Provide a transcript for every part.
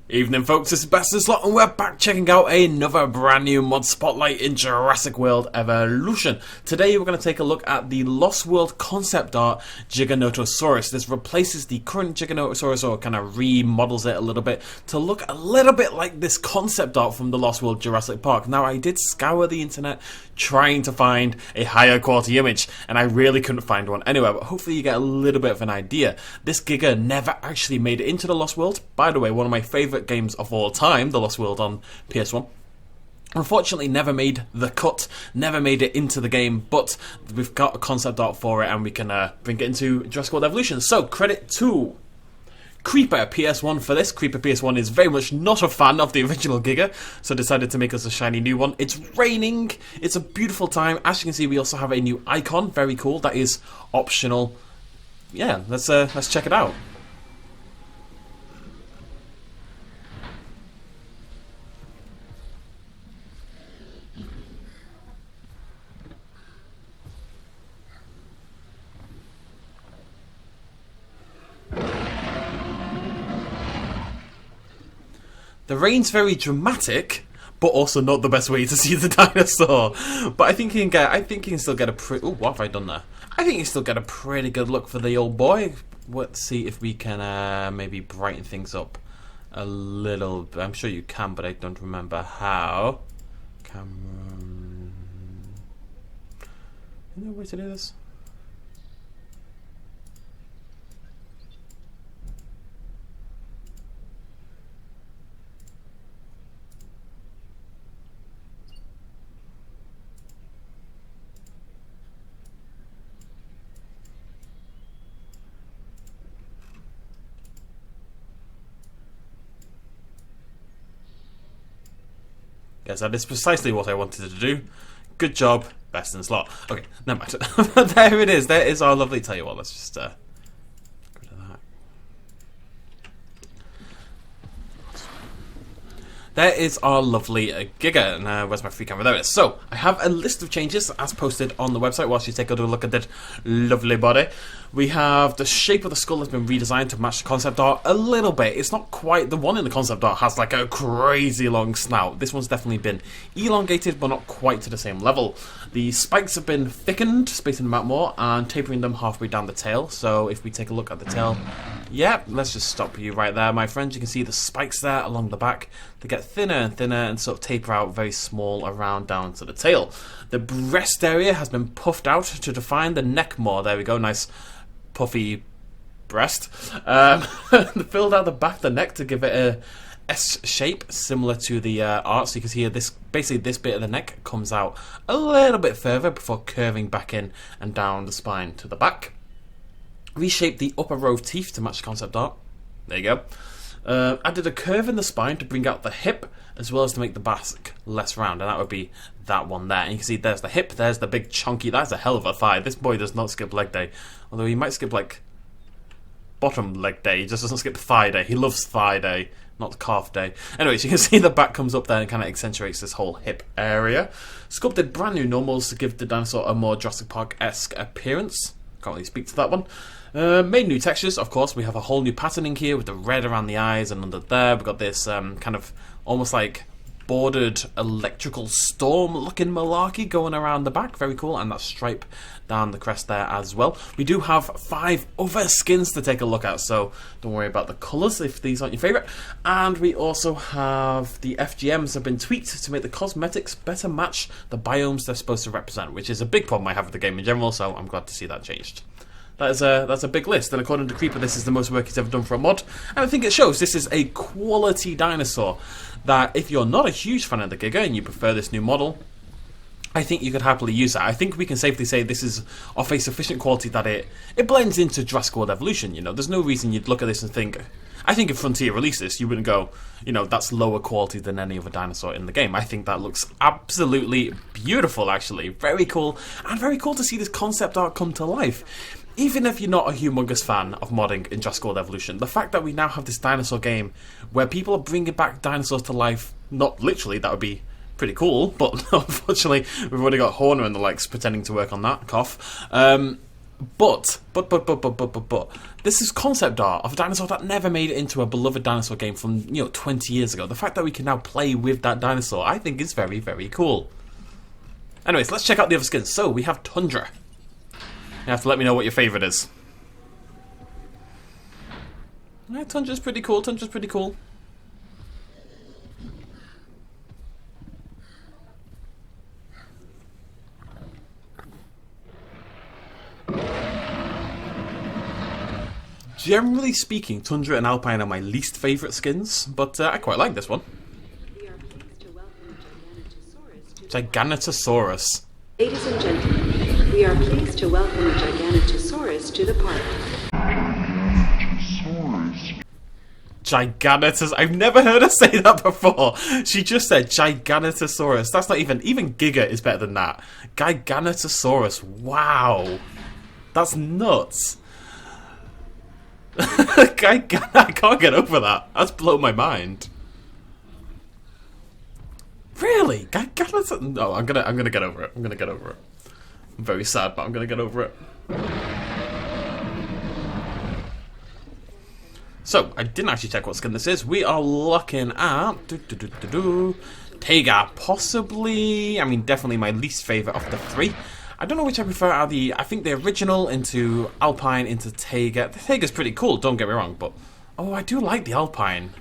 Evening folks, this is BestInSlot and we're back checking out another brand new mod spotlight in Jurassic World Evolution. Today we're going to take a look at the Lost World concept art Giganotosaurus. This replaces the current Giganotosaurus, or kind of remodels it a little bit to look a little bit like this concept art from the Lost World Jurassic Park. Now I did scour the internet trying to find a higher quality image and I really couldn't find one anywhere, but hopefully you get a little bit of an idea. This Giga never actually made it into the Lost World. By the way, one of my favourite games of all time, The Lost World on PS1. Unfortunately, never made the cut, never made it into the game, but we've got a concept art for it and we can bring it into Jurassic World Evolution. So, credit to Creeper PS1 for this. Creeper PS1 is very much not a fan of the original Giga, so decided to make us a shiny new one. It's raining, it's a beautiful time. As you can see, we also have a new icon, very cool, that is optional. Yeah, let's check it out. The rain's very dramatic, but also not the best way to see the dinosaur. But I think you can still get a pretty. Oh, what have I done there? I think you can still get a pretty good look for the old boy. Let's see if we can maybe brighten things up a little. I'm sure you can, but I don't remember how. Camera. Is there a way to do this? Yes, that is precisely what I wanted to do. Good job, BestInSlot. Okay, never mind. There it is. There is our lovely. Tell you what, let's just get rid of that. There is our lovely Giga. And where's my free camera? There it is. So, I have a list of changes as posted on the website whilst you take a look at that lovely body. We have the shape of the skull has been redesigned to match the concept art a little bit. It's not quite, the one in the concept art has like a crazy long snout. This one's definitely been elongated, but not quite to the same level. The spikes have been thickened, spacing them out more, and tapering them halfway down the tail. So if we take a look at the tail, yeah, let's just stop you right there, my friends. You can see the spikes there along the back. They get thinner and thinner and sort of taper out very small around down to the tail. The breast area has been puffed out to define the neck more. There we go, nice puffy breast. Filled out the back of the neck to give it a S shape similar to the art. So you can see here, this basically this bit of the neck comes out a little bit further before curving back in and down the spine to the back. Reshape the upper row of teeth to match the concept art. There you go. Added a curve in the spine to bring out the hip, as well as to make the back less round, and that would be that one there. And you can see there's the hip, there's the big chunky, that's a hell of a thigh. This boy does not skip leg day, although he might skip like bottom leg day, he just doesn't skip thigh day. He loves thigh day, not calf day. Anyways, you can see the back comes up there and kind of accentuates this whole hip area. Sculpted brand new normals to give the dinosaur a more Jurassic Park-esque appearance. Can't really speak to that one. Made new textures, of course. We have a whole new patterning here with the red around the eyes and under there. We've got this kind of almost like bordered electrical storm looking malarkey going around the back. Very cool. And that stripe down the crest there as well. We do have 5 other skins to take a look at, so don't worry about the colours if these aren't your favourite. And we also have the FGMs have been tweaked to make the cosmetics better match the biomes they're supposed to represent, which is a big problem I have with the game in general, so I'm glad to see that changed. That's a big list, and according to Creeper, this is the most work he's ever done for a mod, and I think it shows. This is a quality dinosaur that, if you're not a huge fan of the Giga and you prefer this new model, I think you could happily use that. I think we can safely say this is of a sufficient quality that it blends into Jurassic World Evolution. You know, there's no reason you'd look at this and think. I think if Frontier released this, you wouldn't go, you know, that's lower quality than any other dinosaur in the game. I think that looks absolutely beautiful, actually. Very cool, and very cool to see this concept art come to life. Even if you're not a humongous fan of modding in Jurassic World Evolution, the fact that we now have this dinosaur game where people are bringing back dinosaurs to life, not literally, that would be pretty cool, but unfortunately we've already got Horner and the likes pretending to work on that, cough. But, this is concept art of a dinosaur that never made it into a beloved dinosaur game from, 20 years ago. The fact that we can now play with that dinosaur, I think is very, very cool. Anyways, let's check out the other skins. So, we have Tundra. You have to let me know what your favourite is. Yeah, Tundra's pretty cool, Tundra's pretty cool. Generally speaking, Tundra and Alpine are my least favourite skins, but I quite like this one. We are pleased to welcome Giganotosaurus. Ladies and gentlemen, we are pleased to welcome Giganotosaurus to the park. Giganotosaurus. I've never heard her say that before. She just said Giganotosaurus. That's not even Giga is better than that. Giganotosaurus. Wow. That's nuts. I can't get over that. That's blown my mind. Really? No, I'm gonna get over it. I'm gonna get over it. I'm very sad, but I'm gonna get over it. So, I didn't actually check what skin this is. We are looking at Taiga, possibly. I mean, definitely my least favourite of the three. I don't know which I prefer out of the... I think the original into Alpine into Taiga. The Taiga's pretty cool, don't get me wrong, but... Oh, I do like the Alpine.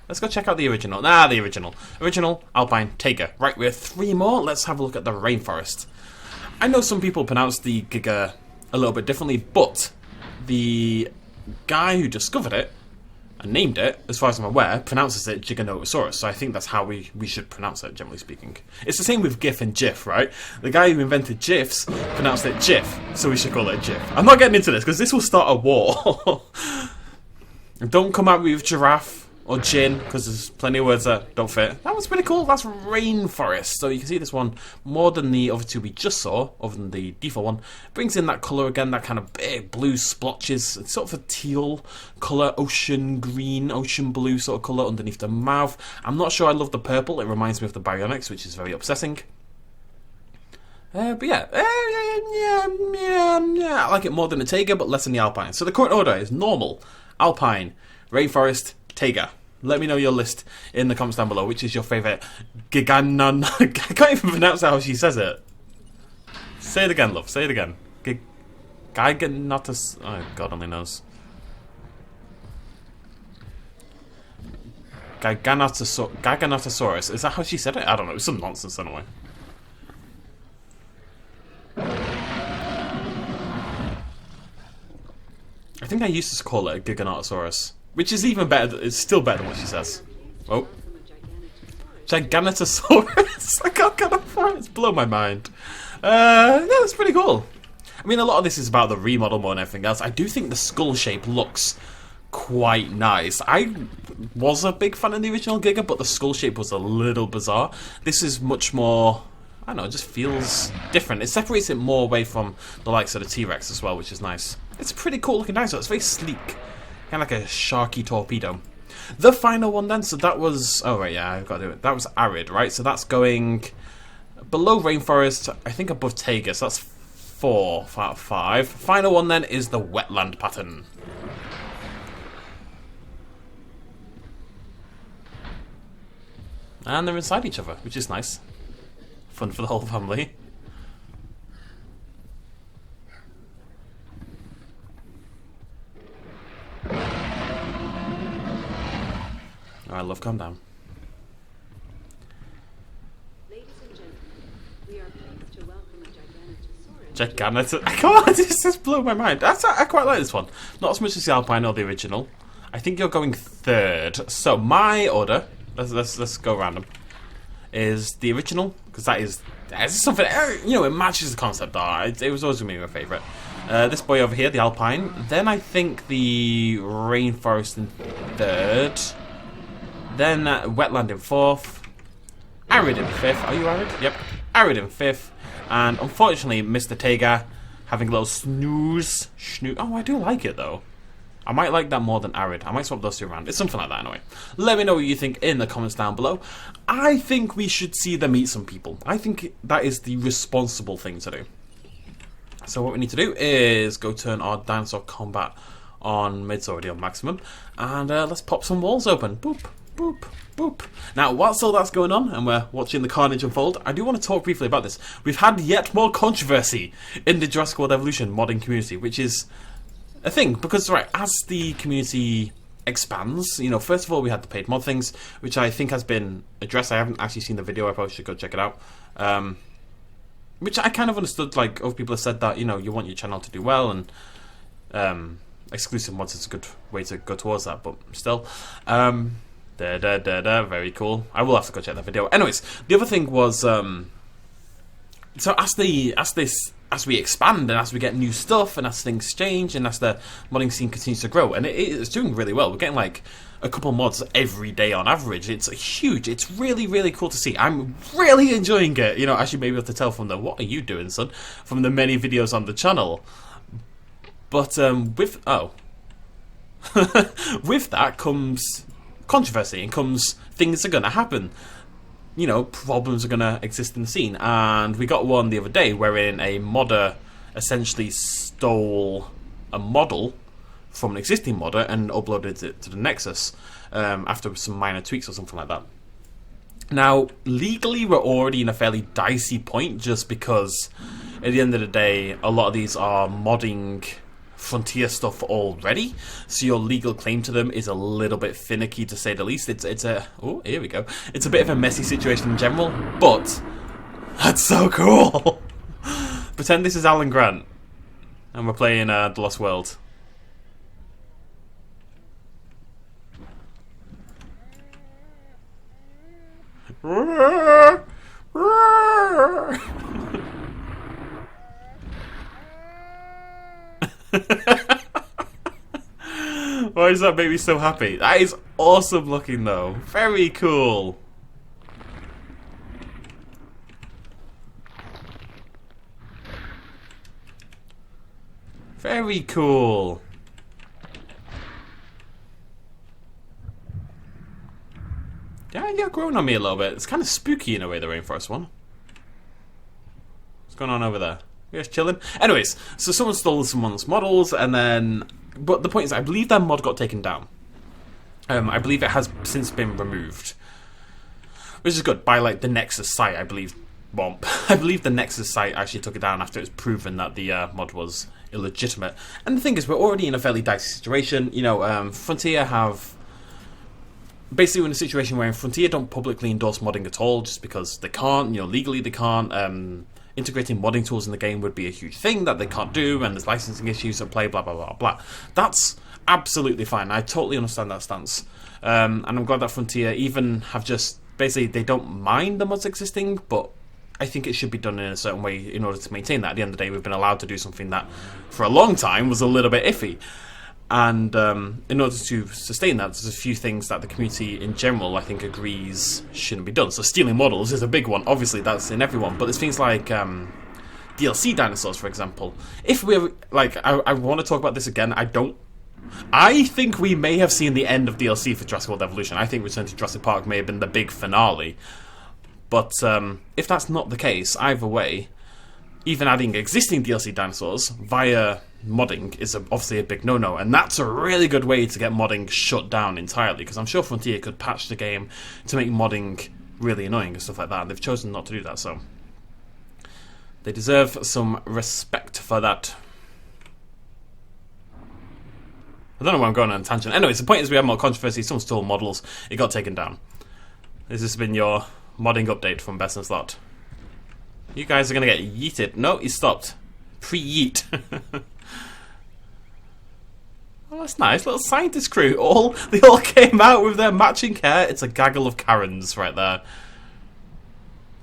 Let's go check out the original. The original. Original, Alpine, Taiga. Right, we have three more. Let's have a look at the Rainforest. I know some people pronounce the Giga a little bit differently, but the guy who discovered it and named it, as far as I'm aware, pronounces it Giganotosaurus, so I think that's how we should pronounce it, generally speaking. It's the same with GIF and GIF, right? The guy who invented GIFs pronounced it GIF, so we should call it GIF. I'm not getting into this, because this will start a war. Don't come at me with giraffe or gin, because there's plenty of words that don't fit. That was pretty cool. That's Rainforest. So you can see this one, more than the other two we just saw, other than the default one, brings in that colour again, that kind of big blue splotches. It's sort of a teal colour, ocean green, ocean blue sort of colour underneath the mouth. I'm not sure I love the purple. It reminds me of the Baryonyx, which is very upsetting. But yeah, I like it more than the Taiga, but less than the Alpine. So the current order is normal, Alpine, Rainforest, Taiga. Let me know your list in the comments down below. Which is your favourite Giganon? I can't even pronounce how she says it. Say it again, love. Say it again. Giganotosaurus. Oh, God only knows. Giganotosaurus. Is that how she said it? I don't know. It's some nonsense anyway. I think I used to call it a Giganotosaurus. Which is even better, it's still better than what she says. Oh. Giganotosaurus? I can't get over it, it's blown my mind. Yeah, that's pretty cool. I mean, a lot of this is about the remodel more than everything else. I do think the skull shape looks quite nice. I was a big fan of the original Giga, but the skull shape was a little bizarre. This is much more... I don't know, it just feels different. It separates it more away from the likes of the T-Rex as well, which is nice. It's a pretty cool looking dinosaur. It's very sleek. Kind of like a sharky torpedo. The final one then, so that was... Oh, right, yeah, I've got to do it. That was Arid, right? So that's going below Rainforest, I think above Taiga, so that's 4 out of 5. Final one then is the wetland pattern. And they're inside each other, which is nice. Fun for the whole family. Alright, love, calm down. Ladies and gentlemen, we are pleased to welcome Giganotosaurus. I can't, it's just blew my mind. I quite like this one. Not as much as the Alpine or the original. I think you're going third. So my order, let's go random, is the original, because that is something, it matches the concept art. It was always going to be my favourite. This boy over here, the Alpine. Then I think the Rainforest in third. Then Wetland in fourth. Arid in fifth. Are you Arid? Yep. Arid in fifth. And unfortunately, Mr. Taiga having a little snooze. Oh, I do like it though. I might like that more than Arid. I might swap those two around. It's something like that anyway. Let me know what you think in the comments down below. I think we should see them eat some people. I think that is the responsible thing to do. So what we need to do is go turn our dinosaur combat on mid, it's already on maximum, and let's pop some walls open. Boop, boop, boop. Now, whilst all that's going on and we're watching the carnage unfold, I do want to talk briefly about this. We've had yet more controversy in the Jurassic World Evolution modding community, which is a thing, because, right, as the community expands, you know, first of all we had the paid mod things, which I think has been addressed. I haven't actually seen the video, I probably should go check it out. Which I kind of understood, like, other people have said that, you know, you want your channel to do well, and exclusive mods is a good way to go towards that, but still. Very cool. I will have to go check that video. Anyways, the other thing was, so as we expand and as we get new stuff and as things change and as the modding scene continues to grow, and it's doing really well. We're getting like a couple mods every day on average. It's huge. It's really, really cool to see. I'm really enjoying it. You know, as you may be able to tell from the "What are you doing, son?" from the many videos on the channel. But with with that comes controversy and comes things are going to happen. You know, problems are going to exist in the scene, and we got one the other day wherein a modder essentially stole a model from an existing modder and uploaded it to the Nexus after some minor tweaks or something like that. Now, legally, we're already in a fairly dicey point, just because at the end of the day, a lot of these are modding Frontier stuff already, so your legal claim to them is a little bit finicky, to say the least. It's a here we go. It's a bit of a messy situation in general, but that's so cool. Pretend this is Alan Grant, and we're playing The Lost World. Why does that make me so happy? That is awesome looking though. Very cool. Very cool. Yeah, you're growing on me a little bit. It's kind of spooky in a way, the rainforest one. What's going on over there? We're just chilling. Anyways, so someone stole someone's models, and then... But the point is, I believe that mod got taken down. I believe it has since been removed. Which is good, by like the Nexus site, I believe. Well, I believe the Nexus site actually took it down after it was proven that the mod was illegitimate. And the thing is, we're already in a fairly dicey situation. You know, Frontier have... Basically, we're in a situation where Frontier don't publicly endorse modding at all, just because they can't, you know, legally they can't. Integrating modding tools in the game would be a huge thing that they can't do, and there's licensing issues at play, blah, blah, blah, blah. That's absolutely fine. I totally understand that stance. And I'm glad that Frontier even have just... Basically, they don't mind the mods existing, but I think it should be done in a certain way in order to maintain that. At the end of the day, we've been allowed to do something that, for a long time, was a little bit iffy. And in order to sustain that, there's a few things that the community in general, I think, agrees shouldn't be done. So stealing models is a big one. Obviously, that's in everyone. But there's things like DLC dinosaurs, for example. If we're like, I want to talk about this again. I think we may have seen the end of DLC for Jurassic World Evolution. I think Return to Jurassic Park may have been the big finale. But if that's not the case, either way, even adding existing DLC dinosaurs via modding is obviously a big no-no, and that's a really good way to get modding shut down entirely, because I'm sure Frontier could patch the game to make modding really annoying and stuff like that, and they've chosen not to do that, so they deserve some respect for that. I don't know why I'm going on a tangent. Anyways, the point is we have more controversy. Someone stole models. It got taken down. This has been your modding update from BestInSlot. You guys are going to get yeeted. No, he stopped. Pre-yeet. Oh, that's nice. Little scientist crew. They all came out with their matching hair. It's a gaggle of Karens right there.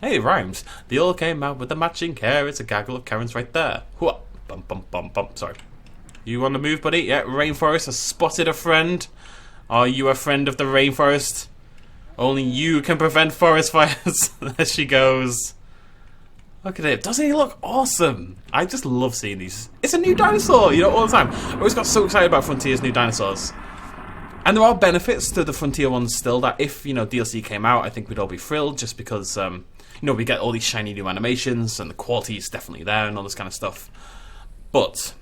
Hey, it rhymes. They all came out with the matching hair. It's a gaggle of Karens right there. Hooah. Bum, bum, bum, bum. Sorry. You on the move, buddy? Yeah, rainforest has spotted a friend. Are you a friend of the rainforest? Only you can prevent forest fires. There she goes. Look at it. Doesn't he look awesome? I just love seeing these. It's a new dinosaur, you know, all the time. I always got so excited about Frontier's new dinosaurs. And there are benefits to the Frontier ones still, that if, you know, DLC came out, I think we'd all be thrilled, just because, you know, we get all these shiny new animations, and the quality is definitely there, and all this kind of stuff. But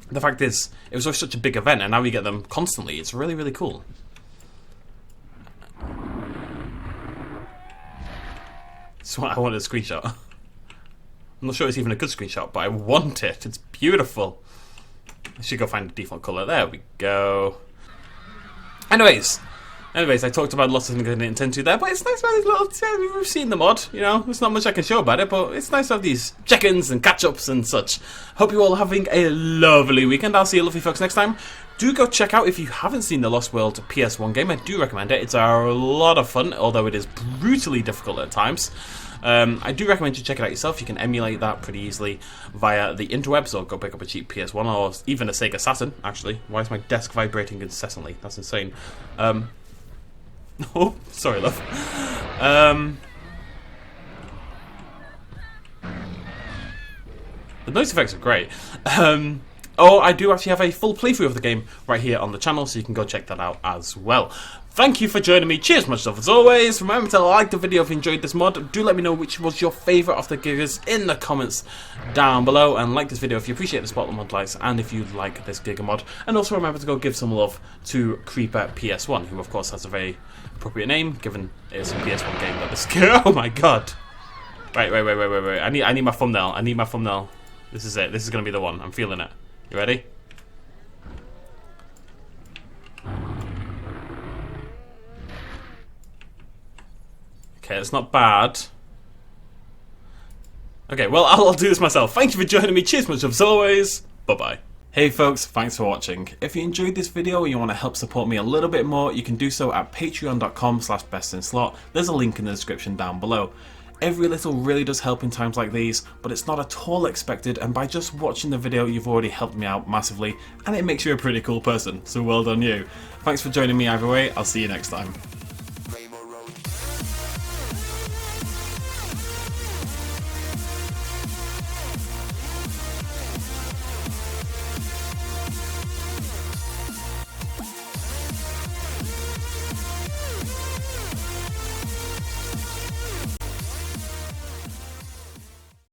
the fact is, it was always such a big event, and now we get them constantly. It's really, really cool. That's what I wanted a screenshot. I'm not sure it's even a good screenshot, but I want it. It's beautiful. I should go find the default colour. There we go. Anyways, I talked about lots of things I didn't intend to there, but it's nice to have these little... We've seen the mod, you know. There's not much I can show about it, but it's nice to have these check-ins and catch-ups and such. Hope you're all having a lovely weekend. I'll see you lovely folks next time. Do go check out, if you haven't seen the Lost World PS1 game, I do recommend it. It's a lot of fun, although it is brutally difficult at times. I do recommend you check it out yourself. You can emulate that pretty easily via the interwebs, or go pick up a cheap PS1 or even a Sega Saturn, actually. Why is my desk vibrating incessantly? That's insane. Oh, sorry, love. The noise effects are great. Oh, I do actually have a full playthrough of the game right here on the channel, so you can go check that out as well. Thank you for joining me. Cheers, much love as always. Remember to like the video if you enjoyed this mod. Do let me know which was your favourite of the Gigas in the comments down below. And like this video if you appreciate the Spotlight mod likes and if you like this Giga mod. And also remember to go give some love to Creeper PS1, who of course has a very appropriate name, given it's a PS1 game that is... Oh my god. Wait. I need my thumbnail. I need my thumbnail. This is it. This is going to be the one. I'm feeling it. You ready? Okay, it's not bad. Okay, well, I'll do this myself. Thank you for joining me. Cheers much as always. Bye-bye. Hey folks, thanks for watching. If you enjoyed this video and you want to help support me a little bit more, you can do so at patreon.com/BestInSlot. There's a link in the description down below. Every little really does help in times like these, but it's not at all expected, and by just watching the video you've already helped me out massively, and it makes you a pretty cool person, so well done you. Thanks for joining me either way. I'll see you next time.